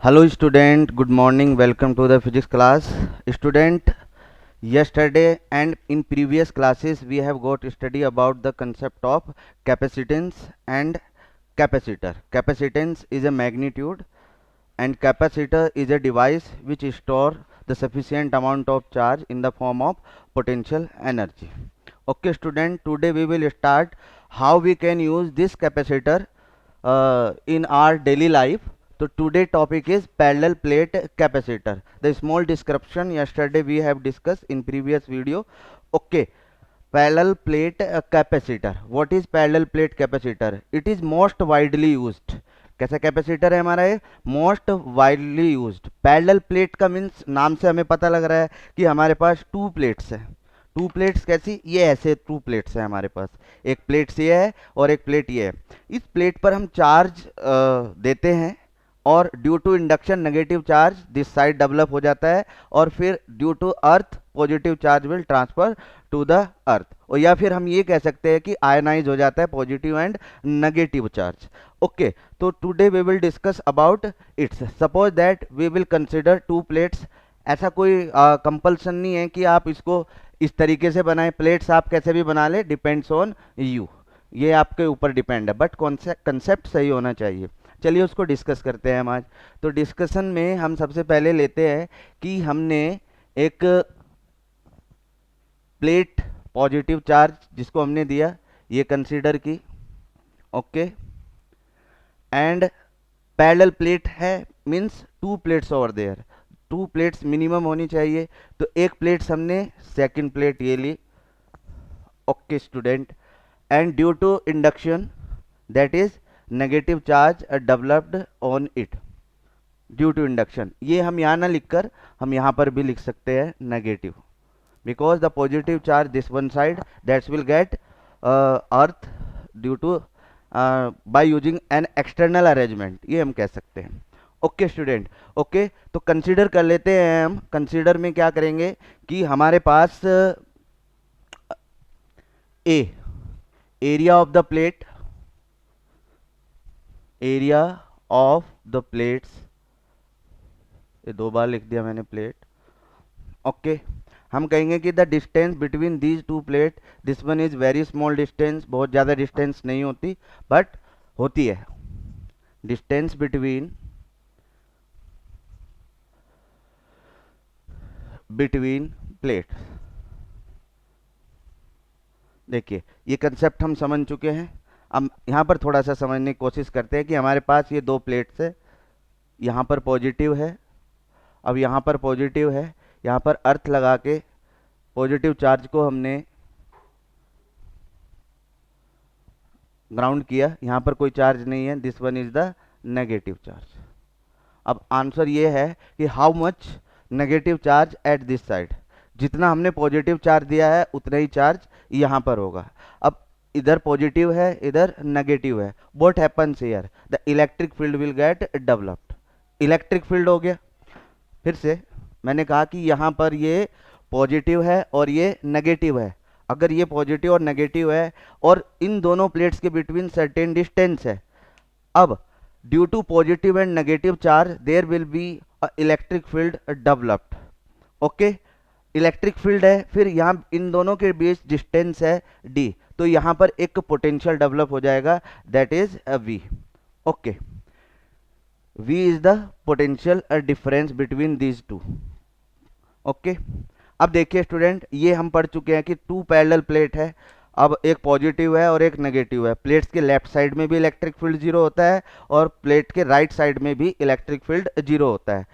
Hello student, good morning, welcome to the physics class. Student, yesterday and in previous classes we have got study about the concept of capacitance and capacitor. Capacitance is a magnitude and capacitor is a device which store the sufficient amount of charge in the form of potential energy. Okay student, today we will start how we can use this capacitor in our daily life. So today topic is parallel plate capacitor. The small description yesterday we have discussed in previous video. Okay, parallel plate capacitor. What is parallel plate capacitor? It is most widely used. कैसा capacitor है हमारा ये? Most widely used. Parallel plate का means नाम से हमें पता लग रहा है कि हमारे पास टू प्लेट्स है. टू प्लेट्स कैसी? ये ऐसे टू प्लेट्स है हमारे पास. एक प्लेट ये है और एक प्लेट ये है. इस प्लेट पर हम चार्ज देते हैं और due to induction negative charge this side develop हो जाता है और फिर due to earth positive charge will transfer to the earth. और या फिर हम ये कह सकते हैं कि आयनाइज हो जाता है positive and negative charge. Okay, तो today we will discuss about its. Suppose that we will consider two plates. ऐसा कोई कंपल्सन नहीं है कि आप इसको इस तरीके से बनाएं. प्लेट्स आप कैसे भी बना ले, डिपेंड्स ऑन यू. ये आपके ऊपर डिपेंड है, बट कंसेप्ट सही होना चाहिए. चलिए उसको डिस्कस करते हैं हम आज. तो डिस्कशन में हम सबसे पहले लेते हैं कि हमने एक प्लेट पॉजिटिव चार्ज जिसको हमने दिया ये कंसीडर की. ओके, एंड पैरेलल प्लेट है means two plates over there. Two plates minimum होनी चाहिए. तो एक प्लेट्स हमने सेकंड प्लेट ये ली. Okay student, and due to induction that is negative charge developed on it. Due to induction ये हम यहाँ ना लिखकर हम यहाँ पर भी लिख सकते हैं negative, because the positive charge this one side that will get earth due to by using an external arrangement, ये हम कह सकते हैं. ओके स्टूडेंट, ओके तो कंसीडर कर लेते हैं. हम कंसीडर में क्या करेंगे कि हमारे पास a area of the plate, area of the plates, ये दो बार लिख दिया मैंने प्लेट. ओके, हम कहेंगे कि the distance between these two plate, this one is very small distance. बहुत ज़्यादा डिस्टेंस नहीं होती बट होती है. Distance between plate. देखिए ये कंसेप्ट हम समझ चुके हैं. अब यहाँ पर थोड़ा सा समझने की कोशिश करते हैं कि हमारे पास ये दो प्लेट्स है. यहाँ पर पॉजिटिव है, अब यहाँ पर पॉजिटिव है. यहाँ पर अर्थ लगा के पॉजिटिव चार्ज को हमने ग्राउंड किया. यहाँ पर कोई चार्ज नहीं है, this one is the negative charge. अब आंसर ये है कि how much negative charge at this side. जितना हमने पॉजिटिव चार्ज दिया है उतना ही चार्ज यहाँ पर होगा. अब इधर पॉजिटिव है इधर नेगेटिव है. What happens here? The electric field will get developed. Electric field हो गया. फिर से मैंने कहा कि यहाँ पर ये पॉजिटिव है और ये नेगेटिव है. अगर ये पॉजिटिव और नेगेटिव है और इन दोनों प्लेट्स के बिटवीन सर्टेन डिस्टेंस है, अब due to positive and negative charge there will be a electric field developed. Okay, electric field है, फिर यहाँ इन दोनों के बीच डिस्टेंस है d, तो यहाँ पर एक पोटेंशियल डेवलप हो जाएगा that is v. Okay, v is the potential difference between these to. Okay, अब देखिए स्टूडेंट ये हम पढ़ चुके हैं कि टू पैरेलल प्लेट है. अब एक पॉजिटिव है और एक नेगेटिव है. प्लेट्स के लेफ्ट साइड में भी इलेक्ट्रिक फील्ड जीरो होता है और प्लेट के राइट साइड में भी इलेक्ट्रिक फील्ड जीरो होता है.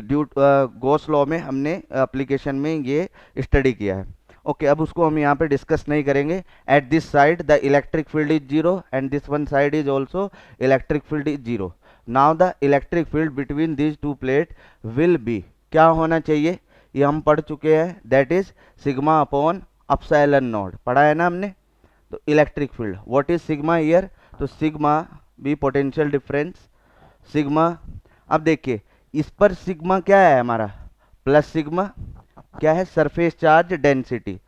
ड्यू गॉस लॉ में हमने एप्लीकेशन में ये स्टडी किया है. ओके, अब उसको हम यहाँ पे डिस्कस नहीं करेंगे. At this side the electric field is zero and this one side is also electric field is zero. Now the electric field between these two plate will be, क्या होना चाहिए ये हम पढ़ चुके हैं, that is sigma upon epsilon naught. पढ़ा है ना हमने. तो electric field what is sigma here? तो sigma b potential difference sigma. अब देखिए इस पर सिग्मा क्या है हमारा? प्लस सिग्मा क्या है? Surface charge density.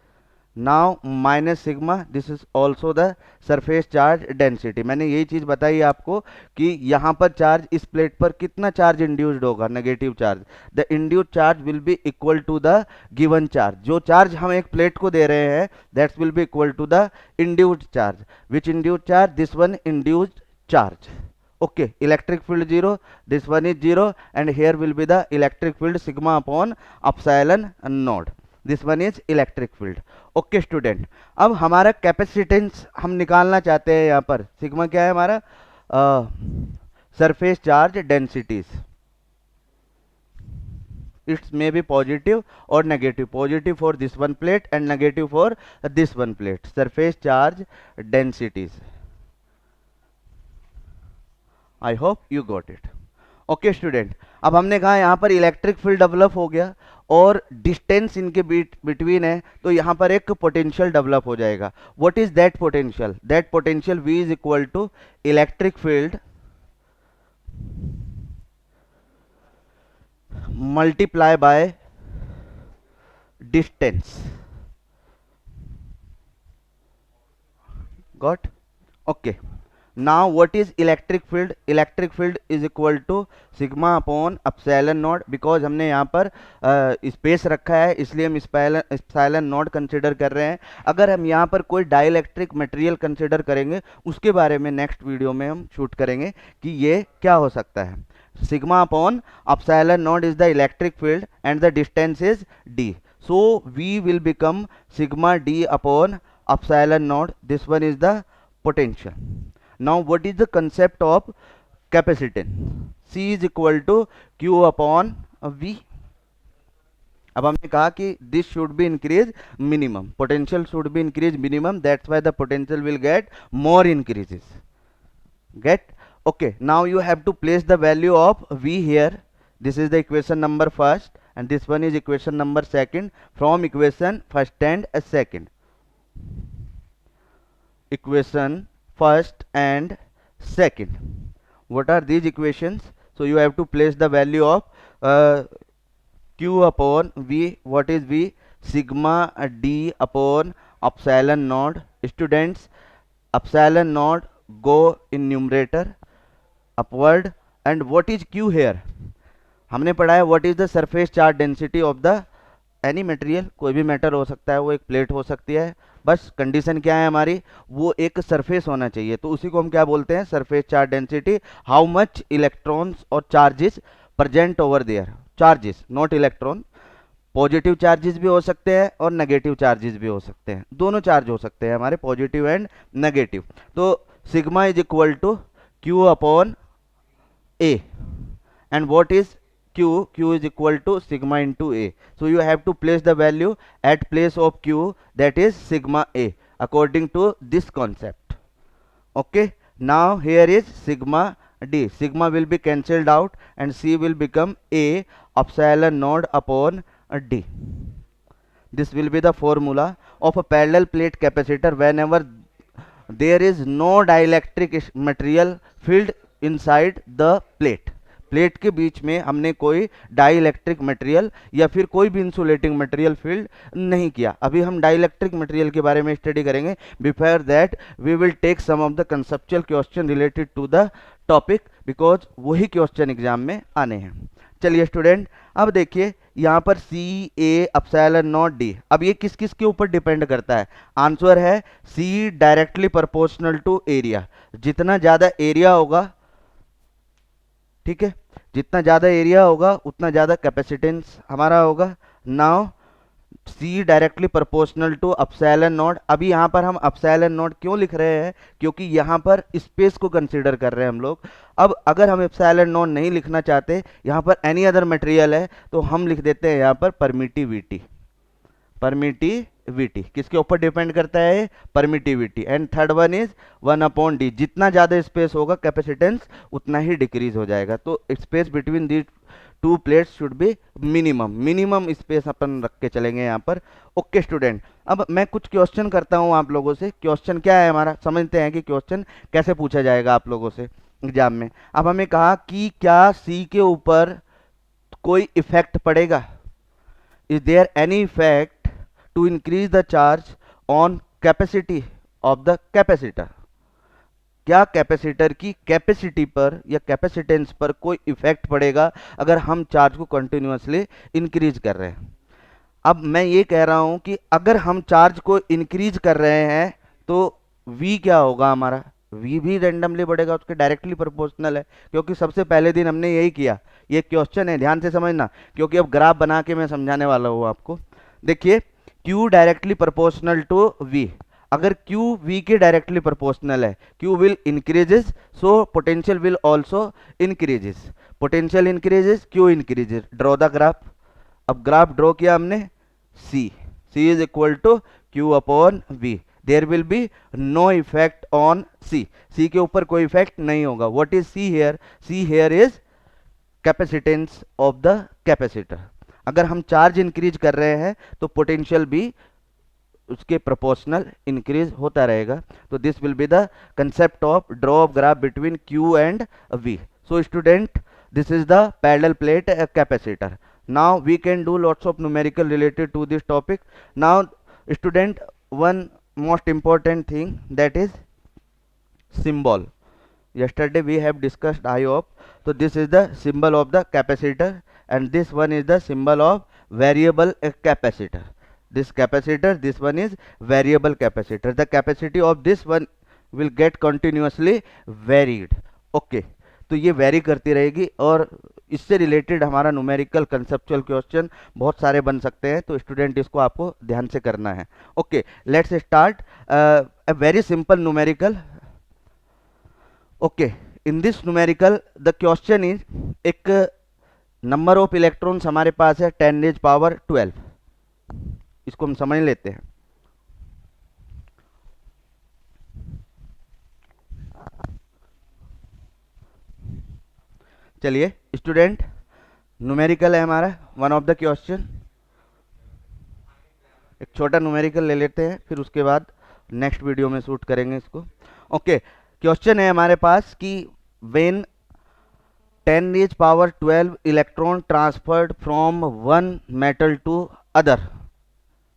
Now minus sigma, this is also the surface charge density. मैंने यही चीज बताई आपको कि यहाँ पर चार्ज, इस प्लेट पर कितना चार्ज इंड्यूस्ड होगा, negative charge. The induced charge will be equal to the given charge. जो चार्ज हम एक प्लेट को दे रहे हैं that's will be equal to the induced charge. Which induced charge? This one induced charge. okay, electric field 0, this one is 0, and here will be the electric field sigma upon epsilon naught. This one is electric field. Okay student, अब हमारा capacitance हम निकालना चाहते हैं। यहाँ पर sigma क्या है हमारा? Surface charge densities. It's may be positive और negative, positive for this one plate and negative for this one plate. Surface charge densities, I hope you got it. Okay student, अब हमने कहा यहाँ पर इलेक्ट्रिक फील्ड डेवलप हो गया और distance इनके बिटवीन है, तो यहाँ पर एक पोटेंशियल डेवलप हो जाएगा। What is that potential? That potential V is equal to electric field multiply by distance. Got? Okay, now what is electric field? Electric field is equal to sigma upon epsilon naught। because हमने यहाँ पर space रखा है इसलिए हम epsilon naught consider कर रहे हैं। अगर हम यहाँ पर कोई डाइलेक्ट्रिक मटेरियल कंसिडर करेंगे उसके बारे में नेक्स्ट वीडियो में हम शूट करेंगे कि ये क्या हो सकता है। sigma upon epsilon naught is the electric field and the distance is d, so V will become sigma d upon epsilon naught। this one is the potential। Now what is the concept of capacitance? C is equal to Q upon V। अब हमने कहा कि this should be increase minimum, potential should be increase minimum, that's why the potential will get more increases। Get? Okay, now you have to place the value of V here। this is the equation number first and this one is equation number second from equation first and second। equation first and second, what are these equations? So you have to place the value of Q upon V. what is V? Sigma d upon epsilon naught। students, epsilon naught go in numerator upward, and what is Q here? हमने पढ़ा है what is the surface charge density of the any material। कोई भी matter हो सकता है, वो एक प्लेट हो सकती है, बस कंडीशन क्या है हमारी? वो एक सरफेस होना चाहिए, तो उसी को हम क्या बोलते हैं? Surface charge density. How much electrons और charges present over there. Charges not electron, positive charges भी हो सकते हैं और नेगेटिव चार्जेस भी हो सकते हैं, दोनों चार्ज हो सकते हैं हमारे, पॉजिटिव एंड नेगेटिव। तो sigma is equal to Q upon A, and what is Q? Q is equal to sigma into A, so you have to place the value at place of Q, that is sigma A, according to this concept। okay, now here is sigma D, sigma will be cancelled out and C will become A epsilon naught upon D। this will be the formula of a parallel plate capacitor whenever there is no dielectric material filled inside the plate। Plate के बीच में हमने कोई dielectric material या फिर कोई भी insulating material field नहीं किया। अभी हम डाइलेक्ट्रिक मटेरियल के बारे में स्टडी करेंगे। Before that we will take some of the conceptual question related to the topic, because वही क्वेश्चन एग्जाम में आने हैं। चलिए स्टूडेंट, अब देखिए यहाँ पर C A epsilon not D, अब ये किस किस के ऊपर डिपेंड करता है? आंसर है C directly proportional to area. जितना ज़्यादा एरिया होगा, ठीक है, जितना ज़्यादा एरिया होगा उतना ज़्यादा कैपेसिटेंस हमारा होगा। Now C directly proportional to epsilon naught. अभी यहाँ पर हम epsilon नॉट क्यों लिख रहे हैं? क्योंकि यहाँ पर स्पेस को कंसीडर कर रहे हैं हम लोग। अब अगर हम epsilon नॉट नहीं लिखना चाहते, यहाँ पर एनी अदर मटेरियल है, तो हम लिख देते हैं यहाँ पर परमिटिविटी। परमिटिविटी किसके ऊपर डिपेंड करता है? Permittivity. And third one is 1 upon D. जितना ज़्यादा स्पेस होगा कैपेसिटेंस उतना ही डिक्रीज हो जाएगा। तो space between the two plates should be minimum space अपन रख के चलेंगे यहाँ पर। ओके स्टूडेंट, अब मैं कुछ क्वेश्चन करता हूँ आप लोगों से। क्वेश्चन क्या है हमारा, समझते हैं कि क्वेश्चन कैसे पूछा जाएगा आप लोगों से एग्जाम में। अब हमें कहा कि क्या सी के ऊपर कोई इफेक्ट पड़ेगा? Is there any effect to increase the charge on capacity of the capacitor, क्या कैपेसिटर की कैपेसिटी पर या कैपेसिटेंस पर कोई इफेक्ट पड़ेगा अगर हम चार्ज को कंटिन्यूअसली इंक्रीज कर रहे हैं। अब मैं ये कह रहा हूं कि अगर हम चार्ज को इंक्रीज कर रहे हैं तो v क्या होगा हमारा, v भी रेंडमली बढ़ेगा, उसके डायरेक्टली प्रोपोर्शनल है, क्योंकि सबसे पहले दिन हमने यही किया। ये क्वेश्चन है, ध्यान से समझना, क्योंकि अब ग्राफ बना के मैं समझाने वाला हूँ आपको। देखिए q directly proportional to v, अगर q v के डायरेक्टली प्रोपोर्शनल है, q will increases, so potential will also increases, potential increases, q increases. Draw the graph. अब ग्राफ ड्रॉ किया हमने, C is equal to Q upon V, there will be no effect on C के ऊपर कोई effect नहीं होगा। What is C here, C here is capacitance of the capacitor. अगर हम चार्ज इंक्रीज कर रहे हैं तो पोटेंशियल भी उसके प्रोपोर्शनल इंक्रीज होता रहेगा। तो this will be the concept of draw of graph between Q and V। So student, this is the parallel plate capacitor. Now we can do lots of numerical related to this topic. Now student, one most important thing, that is symbol. Yesterday we have discussed, I hope. So this is the symbol of the capacitor and this one is the symbol of variable capacitor. This capacitor, this one is variable capacitor. The capacity of this one will get continuously varied. Okay, तो ये very करती रहेगी और इससे related हमारा numerical conceptual question बहुत सारे बन सकते हैं, तो स्टूडेंट इसको आपको ध्यान से करना है। Okay, let's start a very simple numerical. Okay, in this numerical the question is, एक नंबर ऑफ इलेक्ट्रॉन्स हमारे पास है 10⁻12, इसको हम समझ लेते हैं। चलिए स्टूडेंट, न्यूमेरिकल है हमारा वन ऑफ द क्वेश्चन। एक छोटा न्यूमेरिकल ले लेते हैं, फिर उसके बाद नेक्स्ट वीडियो में शूट करेंगे इसको। ओके, क्वेश्चन है हमारे पास कि when 10⁻12 electron transferred from one metal to other,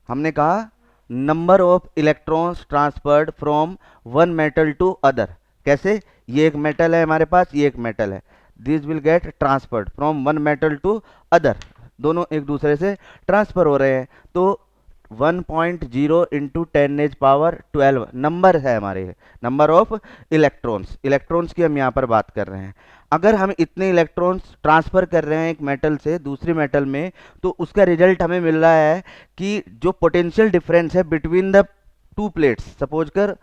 हमने कहा number of electrons transferred from one metal to other. कैसे, ये एक मेटल है हमारे पास, ये एक मेटल है, this will get transferred from one metal to other, दोनों एक दूसरे से ट्रांसफर हो रहे हैं। तो 1.0 इंटू 10⁻12 नंबर है हमारे, नंबर ऑफ इलेक्ट्रॉन्स, इलेक्ट्रॉन्स की हम यहाँ पर बात कर रहे हैं। अगर हम इतने इलेक्ट्रॉन्स ट्रांसफर कर रहे हैं एक मेटल से दूसरी मेटल में, तो उसका रिजल्ट हमें मिल रहा है कि जो पोटेंशियल डिफरेंस है between the two plates, suppose कर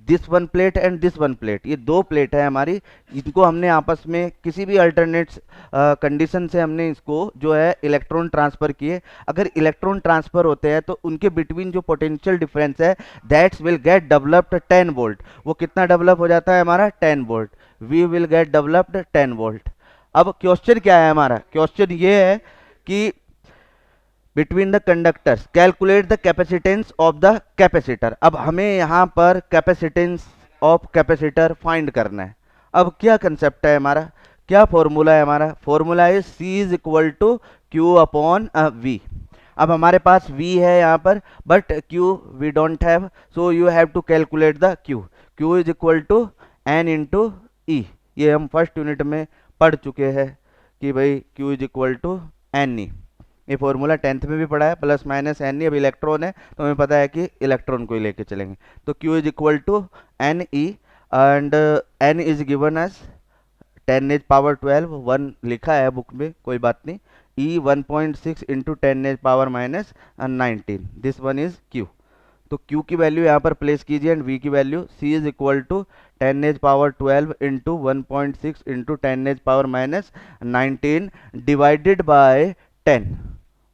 this one plate and this one plate, ये दो प्लेट है हमारी, इनको हमने आपस में किसी भी अल्टरनेट कंडीशन से हमने इसको जो है इलेक्ट्रॉन ट्रांसफर किए। अगर इलेक्ट्रॉन ट्रांसफर होते हैं तो उनके बिटवीन जो पोटेंशियल डिफरेंस है that's will get developed 10 volt. वो कितना डेवलप हो जाता है हमारा, 10 volt. We will get developed 10 volt. अब क्वेश्चन क्या है हमारा, क्वेश्चन ये है कि between the conductors calculate the capacitance of the capacitor. अब हमें यहाँ पर कैपेसिटेंस ऑफ कैपेसिटर फाइंड करना है। अब क्या कंसेप्ट है हमारा, क्या फॉर्मूला है हमारा, फॉर्मूला है C is equal to Q upon V। अब हमारे पास V है यहाँ पर, but Q we don't have, so you have to calculate the Q। Q is equal to N into E, ये हम फर्स्ट यूनिट में पढ़ चुके हैं कि भाई Q is equal to NE। ये फॉर्मूला 10th में भी पढ़ा है, प्लस माइनस NE। अब इलेक्ट्रॉन है तो हमें पता है कि इलेक्ट्रॉन को ही लेके चलेंगे। तो Q is equal to NE and N is given as 10⁻12, 1 लिखा है बुक में, कोई बात नहीं। E 1.6 into 10⁻19, this one is Q। तो Q की वैल्यू यहाँ पर प्लेस कीजिए एंड V की value, C is equal to 10⁻12 into 1.6 into 10⁻19 divided by 10।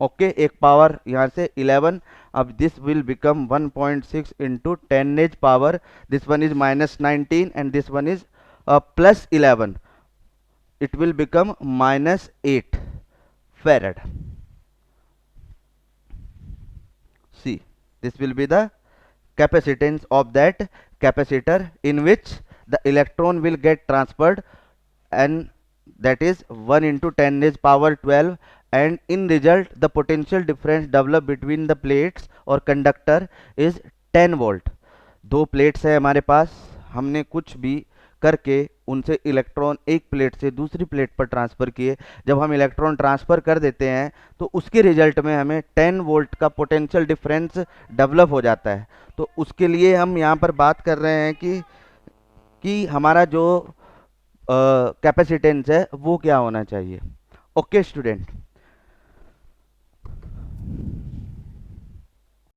Okay, एक पावर यहाँ से 11। अब this will become 1.6 into 10⁻, this one is -19 and this one is +11, it will become -8 farad. See, this will be the capacitance of that capacitor in which the electron will get transferred, and that is 1 into 10⁻12, and in result the potential difference developed between the plates or conductor is 10 volt. दो plates है हमारे पास, हमने कुछ भी करके उनसे electron एक plate से दूसरी प्लेट पर ट्रांसफ़र किए। जब हम इलेक्ट्रॉन ट्रांसफ़र कर देते हैं तो उसके रिजल्ट में हमें 10 वोल्ट का पोटेंशियल डिफरेंस डेवलप हो जाता है। तो उसके लिए हम यहाँ पर बात कर रहे हैं कि हमारा जो कैपेसिटेंस है वो क्या होना चाहिए। Okay student.